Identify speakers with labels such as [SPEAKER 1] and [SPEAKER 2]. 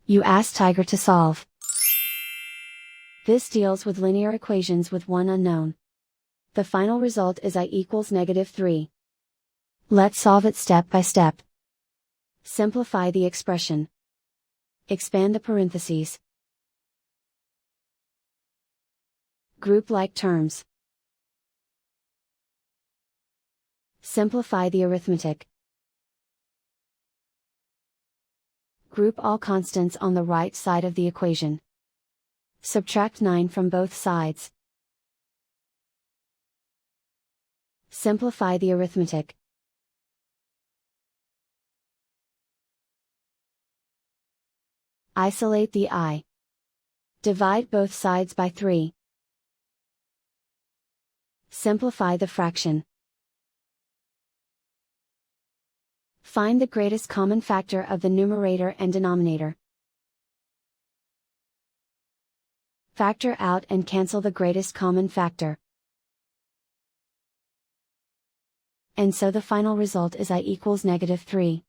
[SPEAKER 1] You ask Tiger to solve. This deals with linear equations with one unknown. The final result is I equals -3. Let's solve it step by step. Simplify the expression. Expand the parentheses. Group like terms. Simplify the arithmetic. Group all constants on the right side of the equation. Subtract 9 from both sides. Simplify the arithmetic. Isolate the I. Divide both sides by 3. Simplify the fraction. Find the greatest common factor of the numerator and denominator. Factor out and cancel the greatest common factor. And so the final result is I equals -3.